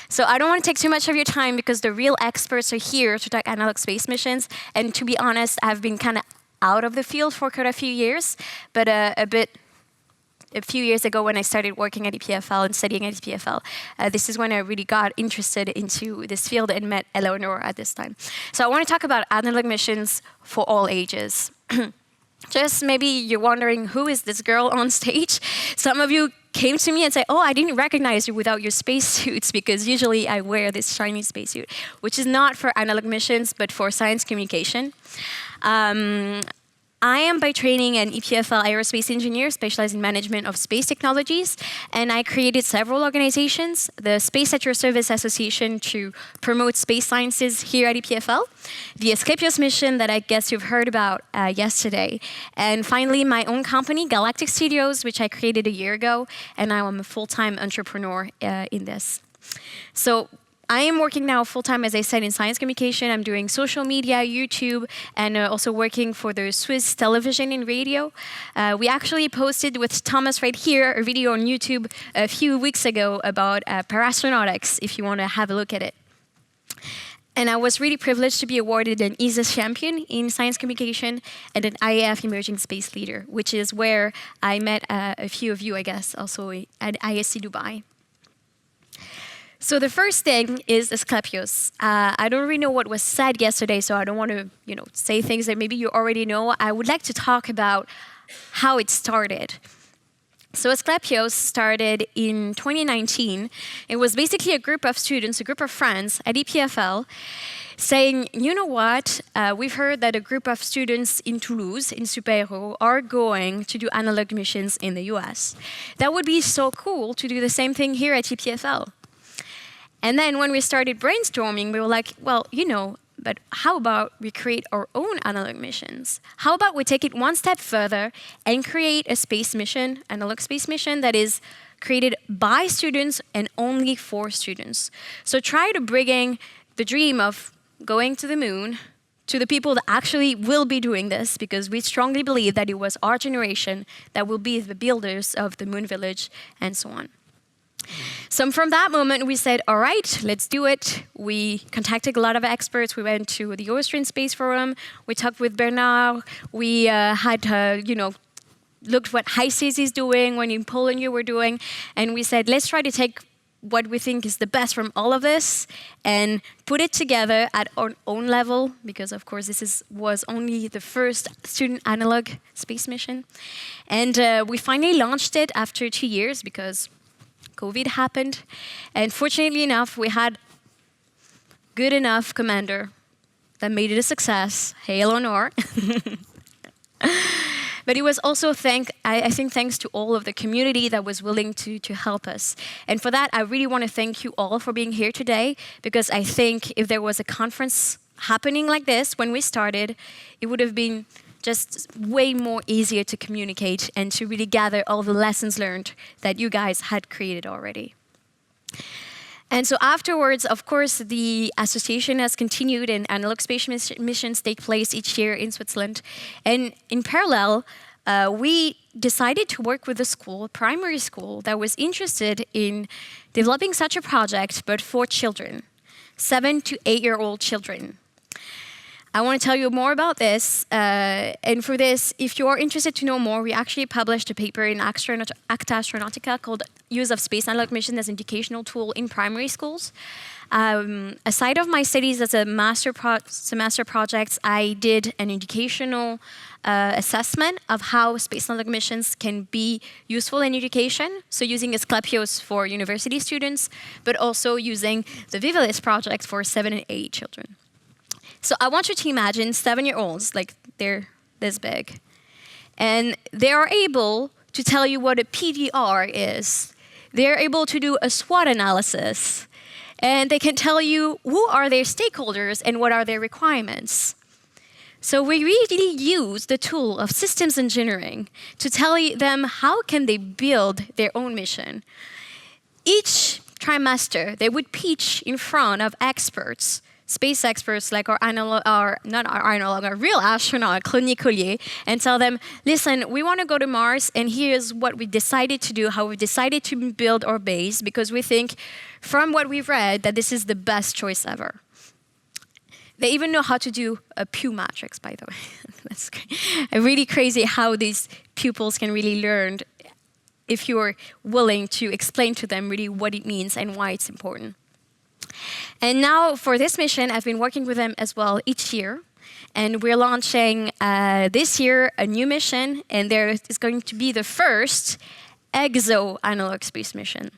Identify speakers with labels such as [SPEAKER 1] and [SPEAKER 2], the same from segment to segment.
[SPEAKER 1] So I don't want to take too much of your time because the real experts are here to talk analog space missions. And to be honest, I've been kind of out of the field for quite a few years, but a few years ago when I started working at EPFL and studying at EPFL, this is when I really got interested into this field and met Eleanor at this time. So I want to talk about analog missions for all ages. Just maybe you're wondering, who is this girl on stage? Some of you came to me and said, oh, I didn't recognize you without your spacesuits, because usually I wear this shiny spacesuit, which is not for analog missions, but for science communication. I am by training an EPFL aerospace engineer specialized in management of space technologies, and I created several organizations, the Space at Your Service Association to promote space sciences here at EPFL, the Vivalys Mission that I guess you've heard about yesterday, and finally my own company, Galactic Studios, which I created a year ago, and now I'm a full-time entrepreneur in this. So I am working now full-time, as I said, in science communication. I'm doing social media, YouTube, and also working for the Swiss television and radio. We actually posted with Thomas right here a video on YouTube a few weeks ago about parastronauts, if you want to have a look at it. And I was really privileged to be awarded an ESA champion in science communication and an IAF emerging space leader, which is where I met a few of you, I guess, also at ISC Dubai. So the first thing is Asclepios. I don't really know what was said yesterday, so I don't want to, say things that maybe you already know. I would like to talk about how it started. So Asclepios started in 2019. It was basically a group of students, a group of friends at EPFL, saying, you know what, we've heard that a group of students in Toulouse, in Super-Héros, are going to do analog missions in the US. That would be so cool to do the same thing here at EPFL. And then when we started brainstorming, we were like, well, but how about we create our own analog missions? How about we take it one step further and create a space mission, analog space mission, that is created by students and only for students. So try to bring the dream of going to the moon to the people that actually will be doing this, because we strongly believe that it was our generation that will be the builders of the moon village and so on. So from that moment, we said, all right, let's do it. We contacted a lot of experts. We went to the Austrian Space Forum. We talked with Bernard. We looked what HISES is doing, when in Poland you were doing. And we said, let's try to take what we think is the best from all of this and put it together at our own level, because, of course, this was only the first student analog space mission. And we finally launched it after 2 years, because COVID happened, and fortunately enough, we had good enough commander that made it a success. Hey, Eleanor. But it was also, I think, thanks to all of the community that was willing to help us. And for that, I really want to thank you all for being here today, because I think if there was a conference happening like this when we started, it would have been just way more easier to communicate and to really gather all the lessons learned that you guys had created already. And so afterwards, of course, the association has continued, and analog space missions take place each year in Switzerland. And in parallel, we decided to work with a school, a primary school, that was interested in developing such a project, but for children, 7 to 8-year-old children. I want to tell you more about this, and for this, if you are interested to know more, we actually published a paper in Acta Astronautica called Use of Space Analog Mission as an Educational Tool in Primary Schools. Aside of my studies as a semester project, I did an educational assessment of how space analog missions can be useful in education, so using Asclepios for university students, but also using the Vivalys project for 7 and 8 children. So I want you to imagine 7-year-olds, like they're this big, and they are able to tell you what a PDR is. They're able to do a SWOT analysis, and they can tell you who are their stakeholders and what are their requirements. So we really use the tool of systems engineering to tell them how can they build their own mission. Each trimester, they would pitch in front of experts space experts like our real astronaut, Chloé Carrière, and tell them, listen, we want to go to Mars, and here's what we decided to do, how we decided to build our base, because we think, from what we've read, that this is the best choice ever. They even know how to do a Pew matrix, by the way. That's really crazy how these pupils can really learn if you're willing to explain to them really what it means and why it's important. And now for this mission, I've been working with them as well each year. And we're launching this year a new mission, and there is going to be the first exo-analog space mission.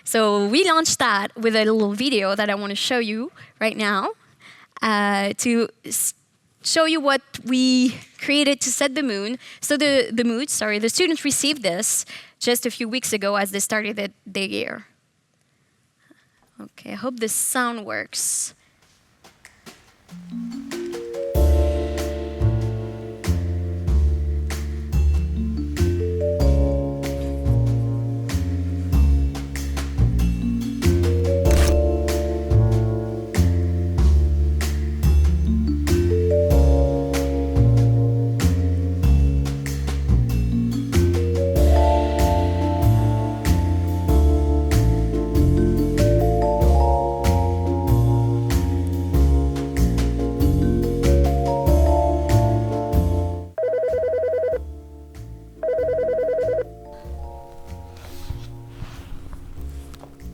[SPEAKER 1] So we launched that with a little video that I want to show you right now to show you what we created to set the moon. So the students received this just a few weeks ago as they started their year. Okay, I hope the sound works.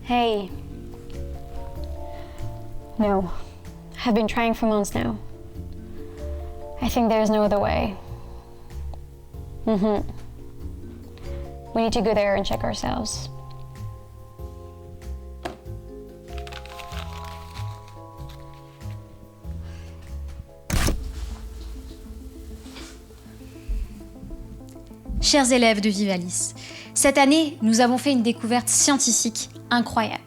[SPEAKER 2] Hey. No. I've been trying for months now. I think there's no other way. We need to go there and check ourselves.
[SPEAKER 3] Chers élèves de Vivalys, cette année, nous avons fait une découverte scientifique incroyable.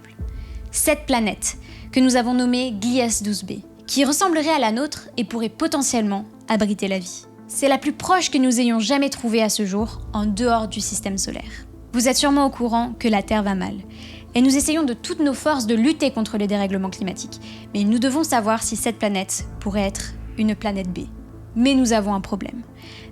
[SPEAKER 3] 7 planètes que nous avons nommées Gliese 12b, qui ressembleraient à la nôtre et pourraient potentiellement abriter la vie. C'est la plus proche que nous ayons jamais trouvée à ce jour, en dehors du système solaire. Vous êtes sûrement au courant que la Terre va mal, et nous essayons de toutes nos forces de lutter contre le dérèglement climatique. Mais nous devons savoir si cette planète pourrait être une planète B. Mais nous avons un problème.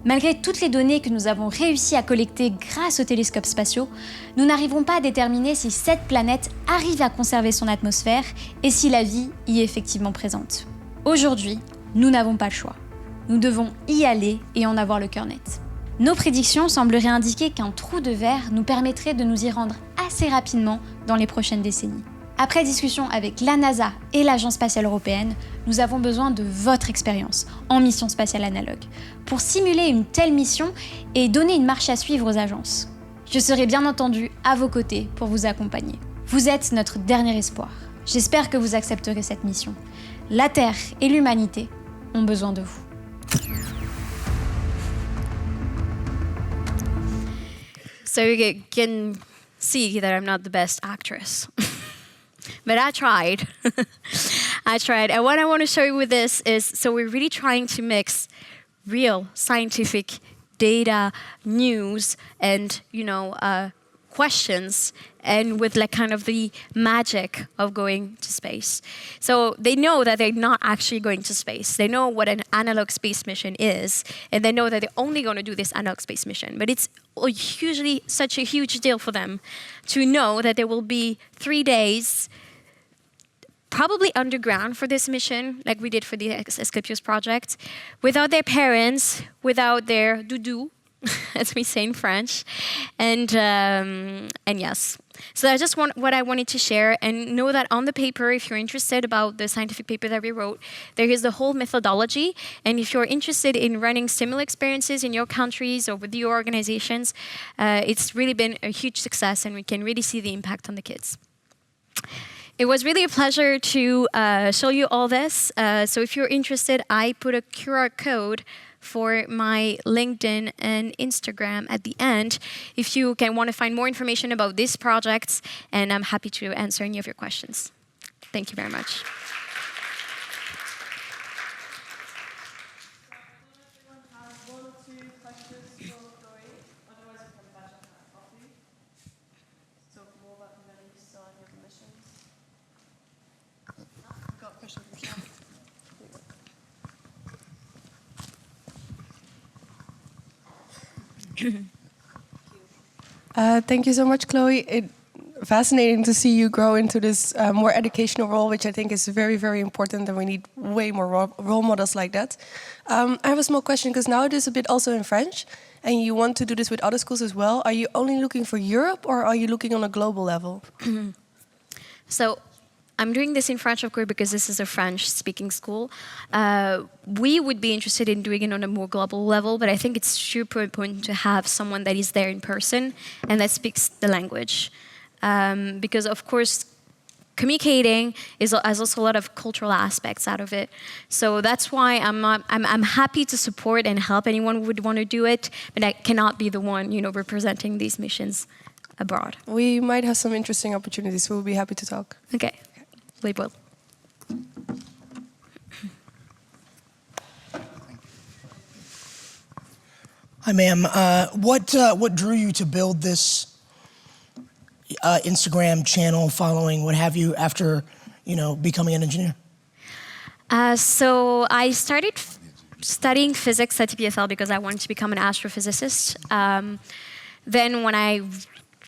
[SPEAKER 3] Malgré toutes les données que nous avons réussi à collecter grâce aux télescopes spatiaux, nous n'arrivons pas à déterminer si cette planète arrive à conserver son atmosphère et si la vie y est effectivement présente. Aujourd'hui, nous n'avons pas le choix. Nous devons y aller et en avoir le cœur net. Nos prédictions sembleraient indiquer qu'un trou de verre nous permettrait de nous y rendre assez rapidement dans les prochaines décennies. Après discussion avec la NASA et l'Agence spatiale européenne, nous avons besoin de votre expérience en mission spatiale analogue pour simuler une telle mission et donner une marche à suivre aux agences. Je serai bien entendu à vos côtés pour vous accompagner. Vous êtes notre dernier espoir. J'espère que vous accepterez cette mission. La Terre et l'humanité ont besoin de vous.
[SPEAKER 1] So you can see that I'm not the best actress. But I tried. I tried. And what I want to show you with this is, so we're really trying to mix real scientific data, news, and, questions, and with like kind of the magic of going to space. So they know that they're not actually going to space. They know what an analog space mission is, and they know that they're only going to do this analog space mission. But it's usually such a huge deal for them to know that there will be 3 days probably underground for this mission, like we did for the Esclapius project, without their parents, without their doudou, as we say in French, and yes. So that's just what I wanted to share, and know that on the paper, if you're interested about the scientific paper that we wrote, there is the whole methodology, and if you're interested in running similar experiences in your countries or with your organizations, it's really been a huge success, and we can really see the impact on the kids. It was really a pleasure to show you all this. So if you're interested, I put a QR code for my LinkedIn and Instagram at the end if you want to find more information about these projects, and I'm happy to answer any of your questions. Thank you very much.
[SPEAKER 4] Got a question from Sean. Thank you so much, Chloe. Fascinating to see you grow into this more educational role, which I think is very, very important, and we need way more role models like that. I have a small question, because now it is a bit also in French, and you want to do this with other schools as well. Are you only looking for Europe, or are you looking on a global level?
[SPEAKER 1] So I'm doing this in French, of course, because this is a French-speaking school. We would be interested in doing it on a more global level, but I think it's super important to have someone that is there in person and that speaks the language. Because, of course, communicating has also a lot of cultural aspects out of it. So that's why I'm happy to support and help anyone who would want to do it, but I cannot be the one, representing these missions abroad.
[SPEAKER 4] We might have some interesting opportunities, so we'll be happy to talk.
[SPEAKER 1] Okay. We will.
[SPEAKER 5] Hi, ma'am. What drew you to build this Instagram channel, following, what have you, after becoming an engineer?
[SPEAKER 1] So I started studying physics at EPFL because I wanted to become an astrophysicist. Then when I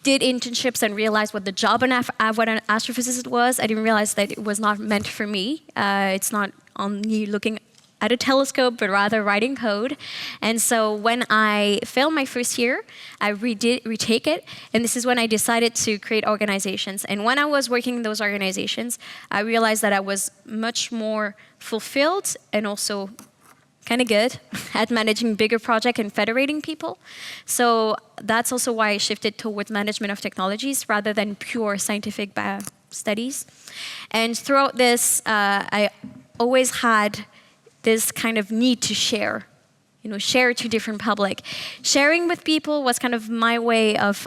[SPEAKER 1] did internships and realized what the job what an astrophysicist was, I didn't realize that it was not meant for me. It's not only looking at a telescope, but rather writing code. And so when I failed my first year, I retake it, and this is when I decided to create organizations. And when I was working in those organizations, I realized that I was much more fulfilled and also kind of good at managing bigger projects and federating people. So that's also why I shifted towards management of technologies rather than pure scientific studies. And throughout this, I always had this kind of need to share, share to different public. Sharing with people was kind of my way of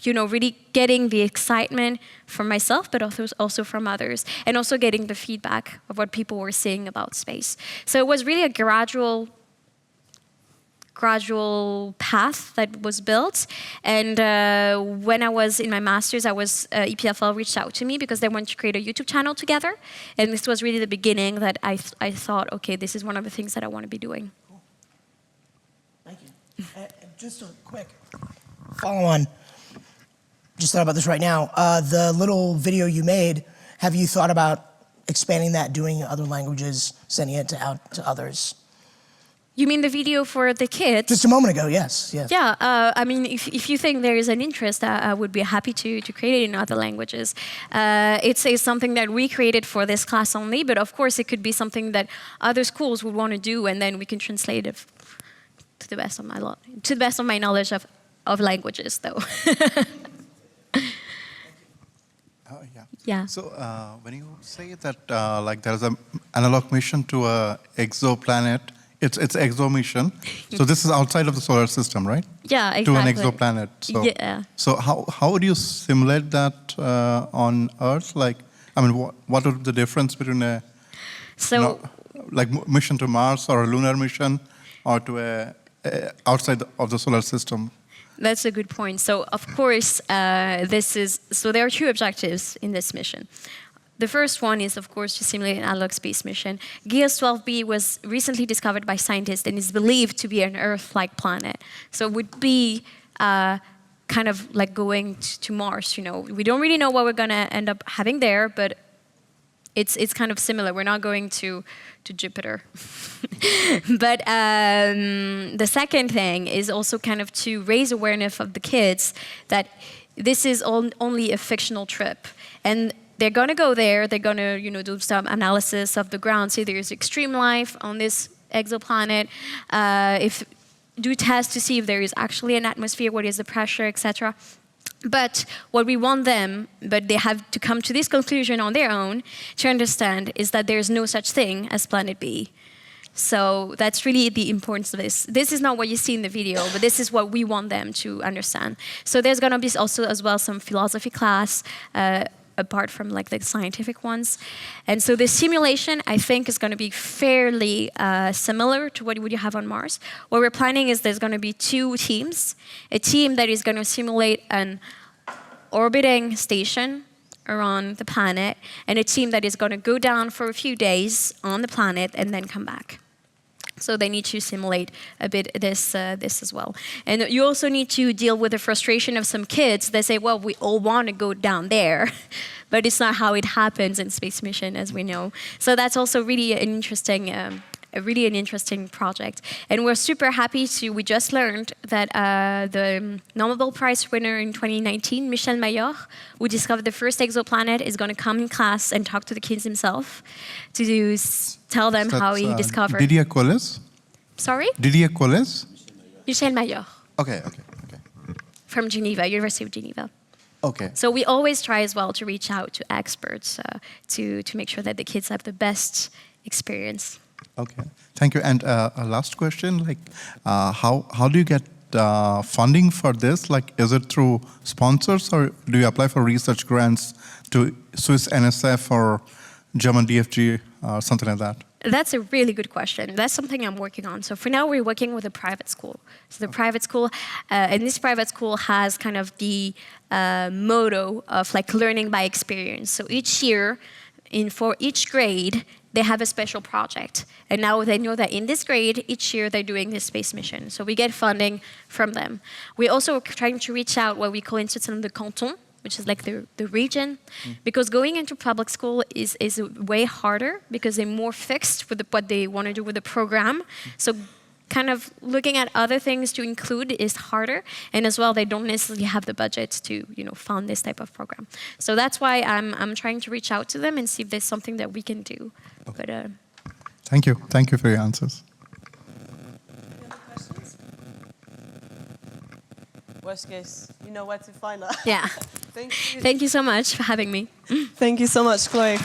[SPEAKER 1] really getting the excitement from myself, but also from others, and also getting the feedback of what people were saying about space. So it was really a gradual path that was built. And when I was in my master's, EPFL reached out to me because they wanted to create a YouTube channel together. And this was really the beginning that I thought, okay, this is one of the things that I want to be doing.
[SPEAKER 5] Cool. Thank you. Just a quick follow-on. Just thought about this right now. The little video you made, have you thought about expanding that, doing other languages, sending it out to others?
[SPEAKER 1] You mean the video for the kids?
[SPEAKER 5] Just a moment ago, yes.
[SPEAKER 1] Yeah, I mean, if you think there is an interest, I would be happy to create it in other languages. It's something that we created for this class only, but of course it could be something that other schools would want to do, and then we can translate it to the best of my knowledge of languages, though. Yeah.
[SPEAKER 6] So when you say that there is an Analogue mission to an exoplanet, it's exo mission. So this is outside of the solar system, right?
[SPEAKER 1] Yeah, exactly.
[SPEAKER 6] To an exoplanet. So,
[SPEAKER 1] yeah.
[SPEAKER 6] So how would you simulate that on Earth? What would be the difference between a mission to Mars or a lunar mission, or to a outside of the solar system?
[SPEAKER 1] That's a good point. So, of course, there are two objectives in this mission. The first one is, of course, to simulate an analog space mission. Gias 12b was recently discovered by scientists and is believed to be an Earth-like planet. So it would be kind of like going to Mars. We don't really know what we're going to end up having there, but it's kind of similar. We're not going to Jupiter. But the second thing is also kind of to raise awareness of the kids that this is only a fictional trip. And they're going to go there, they're going to do some analysis of the ground, see there's extreme life on this exoplanet, do tests to see if there is actually an atmosphere, what is the pressure, etc. But what we want them, but they have to come to this conclusion on their own to understand, is that there's no such thing as planet B. So that's really the importance of this. This is not what you see in the video, but this is what we want them to understand. So there's going to be also as well some philosophy class, apart from the scientific ones. And so the simulation, I think, is going to be fairly similar to what you have on Mars. What we're planning is there's going to be two teams. A team that is going to simulate an orbiting station around the planet, and a team that is going to go down for a few days on the planet and then come back. So they need to simulate a bit this as well. And you also need to deal with the frustration of some kids. They say, well, we all want to go down there, but it's not how it happens in space mission, as we know. So that's also really an interesting project. And we're super happy we just learned that the Nobel Prize winner in 2019, Michel Mayor, who discovered the first exoplanet, is going to come in class and talk to the kids himself to tell them how he discovered.
[SPEAKER 6] Didier Colles?
[SPEAKER 1] Sorry?
[SPEAKER 6] Didier Colles?
[SPEAKER 1] Michel Mayor.
[SPEAKER 6] Okay.
[SPEAKER 1] From Geneva, University of Geneva.
[SPEAKER 6] Okay.
[SPEAKER 1] So we always try as well to reach out to experts to make sure that the kids have the best experience.
[SPEAKER 6] Okay, thank you. And a last question, like, how do you get funding for this? Like, is it through sponsors, or do you apply for research grants to Swiss NSF or German DFG or something like that?
[SPEAKER 1] That's a really good question. That's something I'm working on. So for now, we're working with a private school. So the private school, and this private school has kind of the motto of like learning by experience. So each year, for each grade, they have a special project. And now they know that in this grade, each year they're doing this space mission. So we get funding from them. We're also trying to reach out what we call in Switzerland the canton, which is like the region. Because going into public school is way harder because they're more fixed with what they want to do with the program. So kind of looking at other things to include is harder, and as well they don't necessarily have the budget to fund this type of program. So that's why I'm trying to reach out to them and see if there's something that we can do.
[SPEAKER 6] Okay.
[SPEAKER 1] But
[SPEAKER 6] Thank you for your answers.
[SPEAKER 7] Any other questions? Worst case, you know where to find us.
[SPEAKER 1] yeah,
[SPEAKER 7] Thank you.
[SPEAKER 1] thank you so much for having me.
[SPEAKER 7] Thank you so much, Chloé.